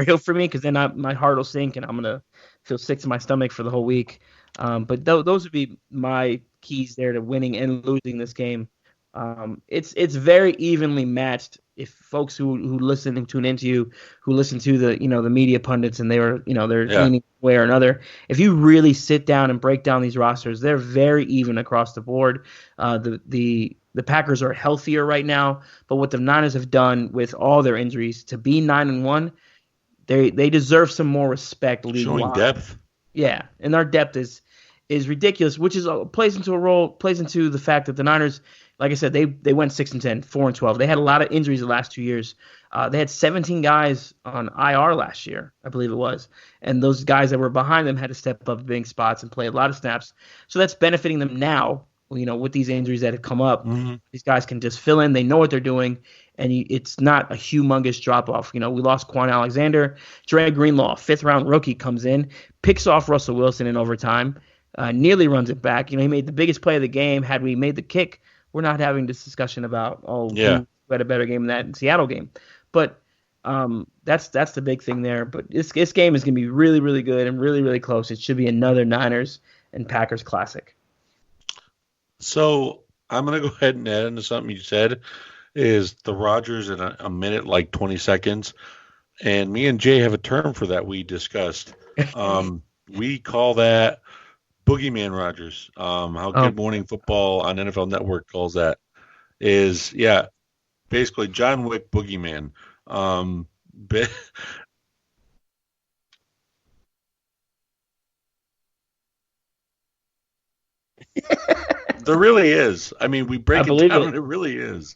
heel for me because then my heart will sink and I'm gonna feel sick to my stomach for the whole week. But those would be my keys there to winning and losing this game. It's very evenly matched. If folks who listen and tune into you, who listen to the media pundits and they're Yeah. leaning one way or another. If you really sit down and break down these rosters, they're very even across the board. The Packers are healthier right now, but what the Niners have done with all their injuries to be 9-1, they deserve some more respect league Showing wide. depth. Yeah, and our depth is ridiculous, which is plays into the fact that the Niners, like I said, they went 6-10, 4-12. They had a lot of injuries the last 2 years. They had 17 guys on IR last year, I believe it was, and those guys that were behind them had to step up big spots and play a lot of snaps. So that's benefiting them now. With these injuries that have come up, Hmm. these guys can just fill in. They know what they're doing, and it's not a humongous drop off. We lost Quan Alexander, Dre Greenlaw, fifth round rookie, comes in, picks off Russell Wilson in overtime, nearly runs it back. He made the biggest play of the game. Had we made the kick, we're not having this discussion about Yeah. who had a better game than that Seattle game. But that's the big thing there. But this game is going to be really really good and really really close. It should be another Niners and Packers classic. So I'm gonna go ahead and add into something you said is the Rogers in a minute, like 20 seconds. And me and Jay have a term for that we discussed. We call that Boogeyman Rogers. How Oh, Good Morning Football on NFL Network calls that is, yeah, basically John Wick Boogeyman. But there really is. I mean, we I break it believe down, and it. it really is.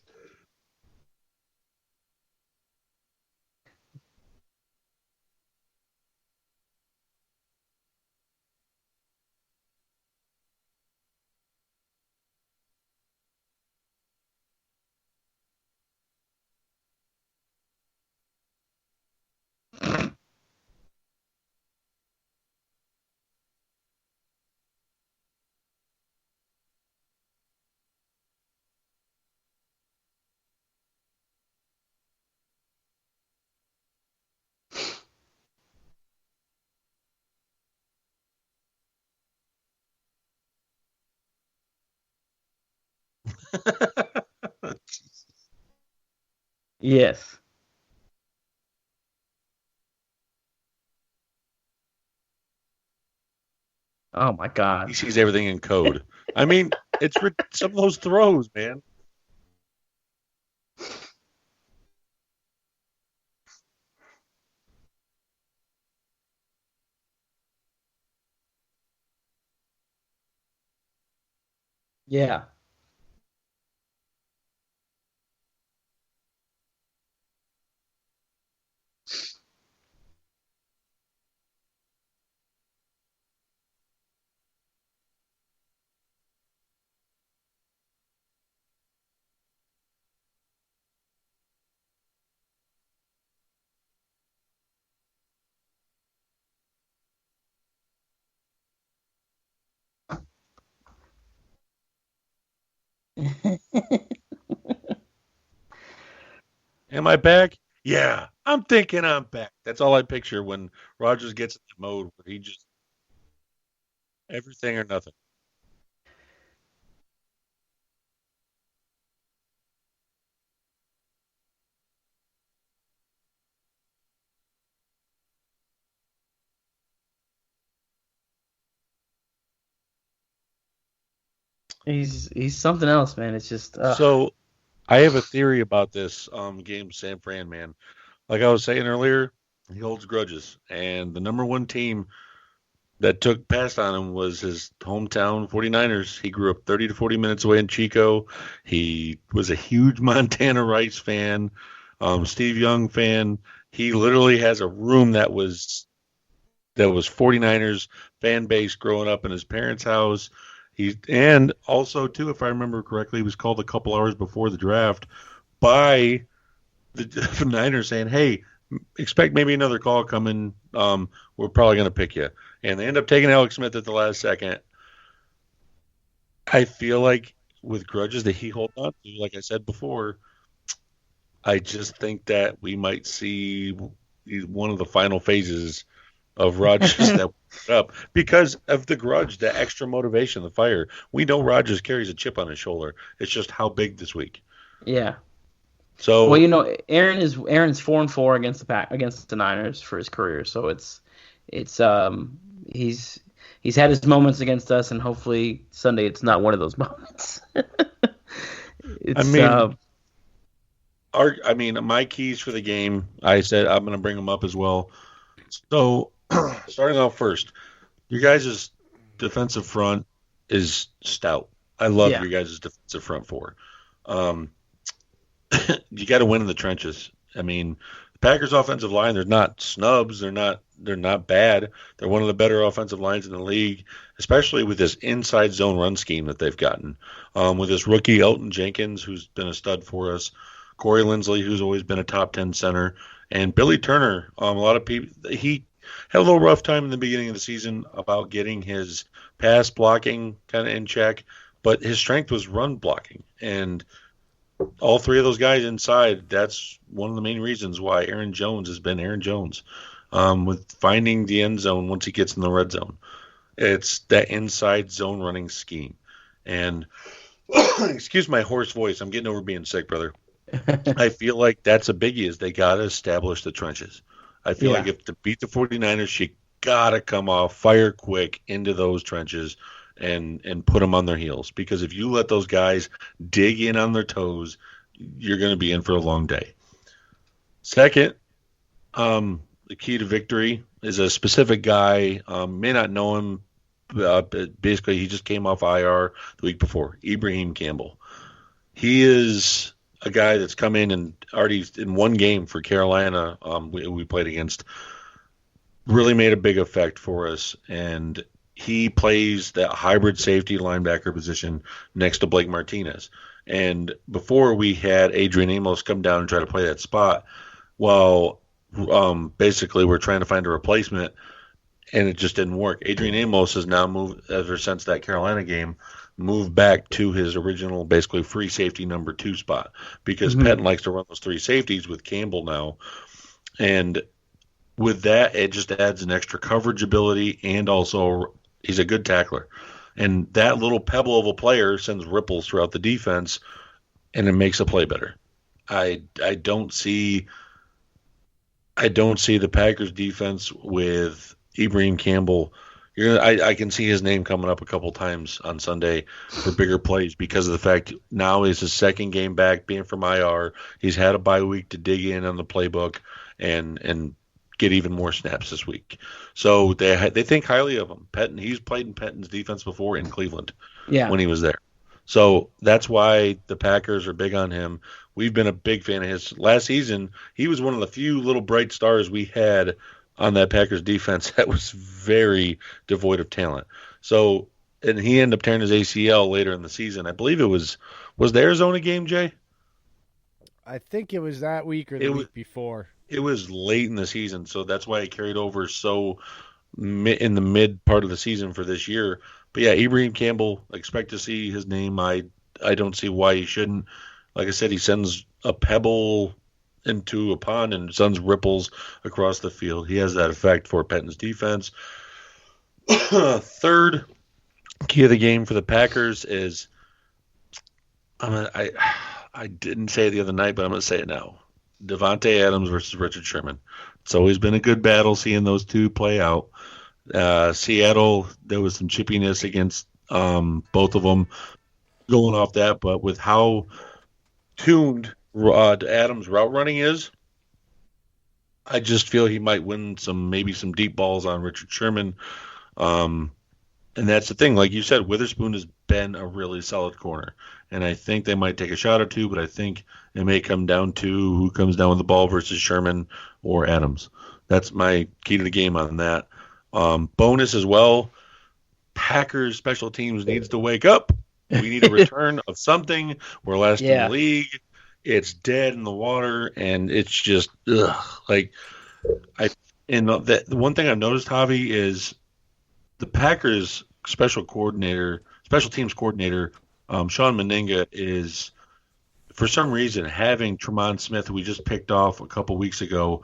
Yes. Oh my He God. sees everything in code. I mean, some of those throws, man. Yeah. Am I back? Yeah, I'm thinking I'm back. That's all I picture when Rogers gets in the mode where he just everything or nothing. He's something else, man. It's just So I have a theory about this game, San Fran, man. Like I was saying earlier, he holds grudges, and the number one team that took passed on him was his hometown 49ers. He grew up 30 to 40 minutes away in Chico. He was a huge Montana Rice fan, Steve Young fan. He literally has a room that was 49ers fan base growing up in his parents' house. And also too, if I remember correctly, he was called a couple hours before the draft by the Niners saying, "Hey, expect maybe another call coming. We're probably going to pick you." And they end up taking Alex Smith at the last second. I feel like with grudges that he holds on to, like I said before, I just think that we might see. one of the final phases of Rodgers that up because of the grudge, the extra motivation, the fire. We know Rodgers carries a chip on his shoulder. It's just how big this week. Yeah. Well, So Aaron's 4-4 against the Niners for his career. So he's had his moments against us, and hopefully Sunday it's not one of those moments. My keys for the game, I said I'm going to bring them up as well. So starting off first, your guys' defensive front is stout. I love your guys' defensive front four. You got to win in the trenches. I mean, the Packers' offensive line, they're not snubs. They're not bad. They're one of the better offensive lines in the league, especially with this inside zone run scheme that they've gotten. With this rookie Elton Jenkins, who's been a stud for us, Corey Linsley, who's always been a top 10 center, and Billy Turner. A lot of people, he had a little rough time in the beginning of the season about getting his pass blocking kind of in check, but his strength was run blocking. And all three of those guys inside, that's one of the main reasons why Aaron Jones has been Aaron Jones, with finding the end zone once he gets in the red zone. It's that inside zone running scheme. And excuse my hoarse voice. I'm getting over being sick, brother. I feel like that's a biggie is they got to establish the trenches. I feel like if to beat the 49ers, you got to come off fire quick into those trenches and put them on their heels. Because if you let those guys dig in on their toes, you're going to be in for a long day. Second, the key to victory is a specific guy. May not know him. Basically, he just came off IR the week before. Ibrahim Campbell. He is a guy that's come in and already in one game for Carolina we played against, really made a big effect for us. And he plays that hybrid safety linebacker position next to Blake Martinez. And before we had Adrian Amos come down and try to play that spot, well, basically we're trying to find a replacement, and it just didn't work. Adrian Amos has now moved, ever since that Carolina game, moved back to his original basically free safety number 2 spot because Patton likes to run those 3 safeties with Campbell now. And with that, it just adds an extra coverage ability, and also he's a good tackler. And that little pebble of a player sends ripples throughout the defense, and it makes a play better. I don't see the Packers defense with Ibrahim Campbell. I can see his name coming up a couple times on Sunday for bigger plays because of the fact now is his second game back being from IR. He's had a bye week to dig in on the playbook and get even more snaps this week. So they think highly of him. Pettin, he's played in Pettin's defense before in Cleveland when he was there. So that's why the Packers are big on him. We've been a big fan of his. Last season, he was one of the few little bright stars we had on that Packers defense that was very devoid of talent. So, and he ended up tearing his ACL later in the season. I believe it was the Arizona game, Jay? I think it was that week or the week before. It was late in the season, so that's why it carried over so in the mid part of the season for this year. But yeah, Ibrahim Campbell, expect to see his name. I don't see why he shouldn't. Like I said, he sends a pebble into a pond and sends ripples across the field. He has that effect for Pettin's defense. Third key of the game for the Packers is I didn't say it the other night, but I'm going to say it now. Devontae Adams versus Richard Sherman. It's always been a good battle seeing those two play out. Seattle, there was some chippiness against both of them going off that, but with how tuned Adams' route running is, I just feel he might win maybe some deep balls on Richard Sherman. And that's the thing. Like you said, Witherspoon has been a really solid corner. And I think they might take a shot or two, but I think it may come down to who comes down with the ball versus Sherman or Adams. That's my key to the game on that. Bonus as well, Packers special teams needs to wake up. We need a return of something. We're last in the league. It's dead in the water, and it's just the one thing I've noticed, Javi, is the Packers special teams coordinator, Sean Meninga, is for some reason having Tremont Smith, who we just picked off a couple weeks ago,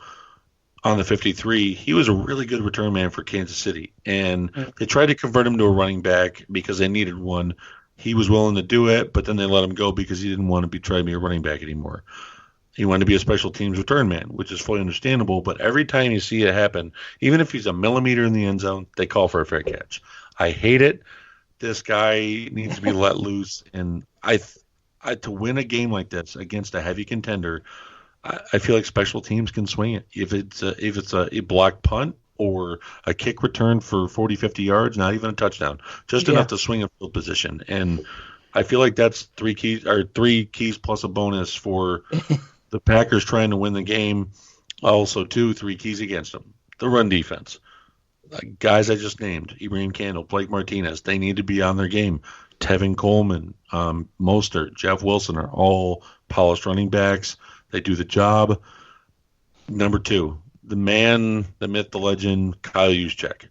on the 53, he was a really good return man for Kansas City. And they tried to convert him to a running back because they needed one. He was willing to do it, but then they let him go because he didn't want to try to be a running back anymore. He wanted to be a special teams return man, which is fully understandable. But every time you see it happen, even if he's a millimeter in the end zone, they call for a fair catch. I hate it. This guy needs to be let loose. And I to win a game like this against a heavy contender, I feel like special teams can swing it. If it's a blocked punt or a kick return for 40, 50 yards, not even a touchdown, just enough to swing a field position. And I feel like that's three keys plus a bonus for the Packers trying to win the game. Also, three keys against them. The run defense. Guys I just named, Ibrahim Campbell, Blake Martinez, they need to be on their game. Tevin Coleman, Mostert, Jeff Wilson are all polished running backs. They do the job. Number 2, the man, the myth, the legend, Kyle Juszczyk.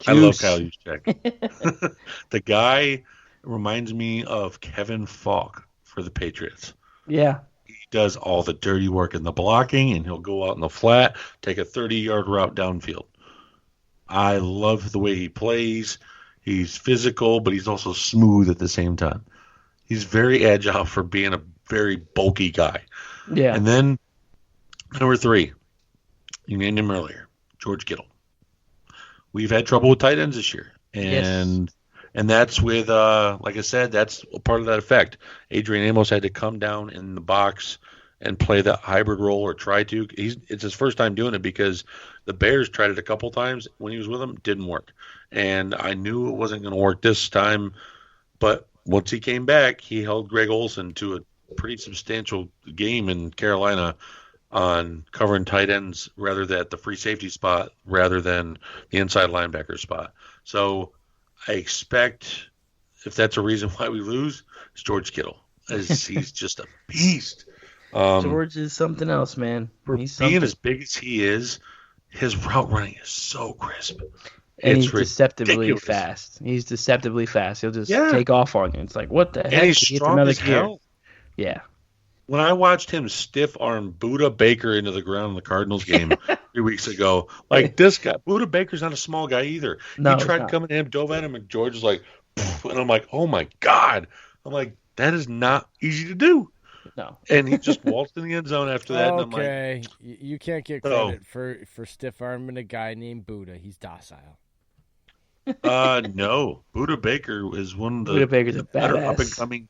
I love Kyle Juszczyk. The guy reminds me of Kevin Falk for the Patriots. Yeah. He does all the dirty work in the blocking, and he'll go out in the flat, take a 30-yard route downfield. I love the way he plays. He's physical, but he's also smooth at the same time. He's very agile for being a very bulky guy. Yeah. And then number 3, you named him earlier, George Kittle. We've had trouble with tight ends this year. And that's with, like I said, that's a part of that effect. Adrian Amos had to come down in the box and play that hybrid role or try to. It's his first time doing it because the Bears tried it a couple times when he was with them. Didn't work. And I knew it wasn't going to work this time. But once he came back, he held Greg Olsen to a pretty substantial game in Carolina on covering tight ends rather than at the free safety spot rather than the inside linebacker spot. So I expect, if that's a reason why we lose, it's George Kittle. He's just a beast. George is something else, man. He's being as big as he is, his route running is so crisp. And he's deceptively fast. He's deceptively fast. He'll just take off on you. It's like, what the heck? And he's strong as hell. Yeah. When I watched him stiff arm Buda Baker into the ground in the Cardinals game 3 weeks ago, like this guy, Buda Baker's not a small guy either. No, he tried coming at him, dove at him, and George was like, and I'm like, oh my God. I'm like, that is not easy to do. No. And he just waltzed in the end zone after that. Okay. And I'm like, you can't get credit for stiff arming a guy named Buda. He's docile. No. Buda Baker is one of the Buda Baker's a better badass. up and coming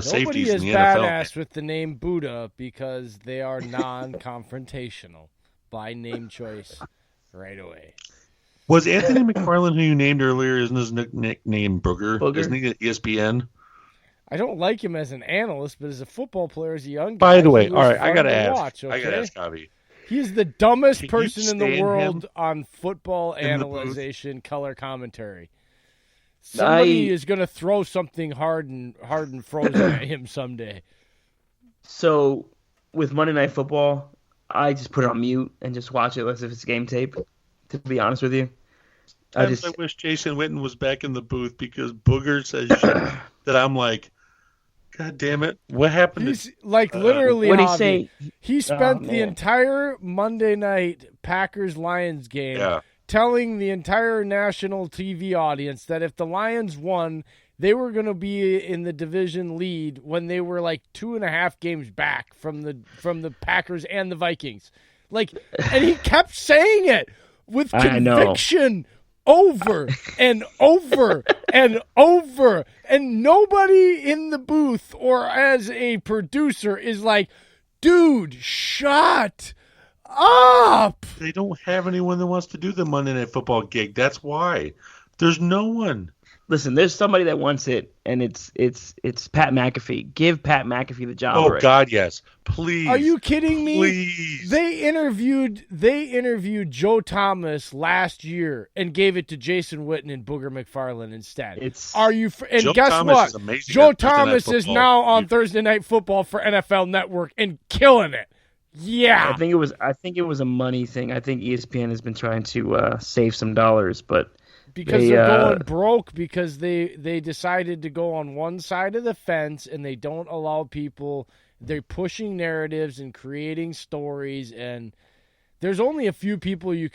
safeties in the NFL. Nobody is badass with the name Buddha because they are non-confrontational by name choice right away. Was Anthony McFarland, who you named earlier, isn't his nickname Booger? Isn't he at ESPN? I don't like him as an analyst, but as a football player, as a young guy. By the way, all right, I got to ask. Okay? I got to ask Javi. He's the dumbest Can person you in the stand world him on football in the booth? analyzation, color commentary. Somebody is going to throw something hard and frozen at him someday. So, with Monday Night Football, I just put it on mute and just watch it as if it's game tape, to be honest with you. I wish Jason Witten was back in the booth because Booger says shit that I'm like, God damn it. What happened? He's literally, what did he say? He spent the entire Monday night Packers-Lions game telling the entire national TV audience that if the Lions won, they were going to be in the division lead when they were like 2.5 games back from the Packers and the Vikings. And he kept saying it with conviction over and over and over. And nobody in the booth or as a producer is like, dude, shut up. They don't have anyone that wants to do the Monday Night Football gig. That's why. There's no one. Listen, there's somebody that wants it, and it's Pat McAfee. Give Pat McAfee the job. Oh, God, yes. Please. Are you kidding me? Please. They interviewed Joe Thomas last year and gave it to Jason Witten and Booger McFarland instead. Guess Thomas what? Joe Thomas is now on Thursday Night Football for NFL Network and killing it. Yeah. I think it was a money thing. I think ESPN has been trying to save some dollars, but because they're going broke because they decided to go on one side of the fence and they don't allow people. They're pushing narratives and creating stories, and there's only a few people you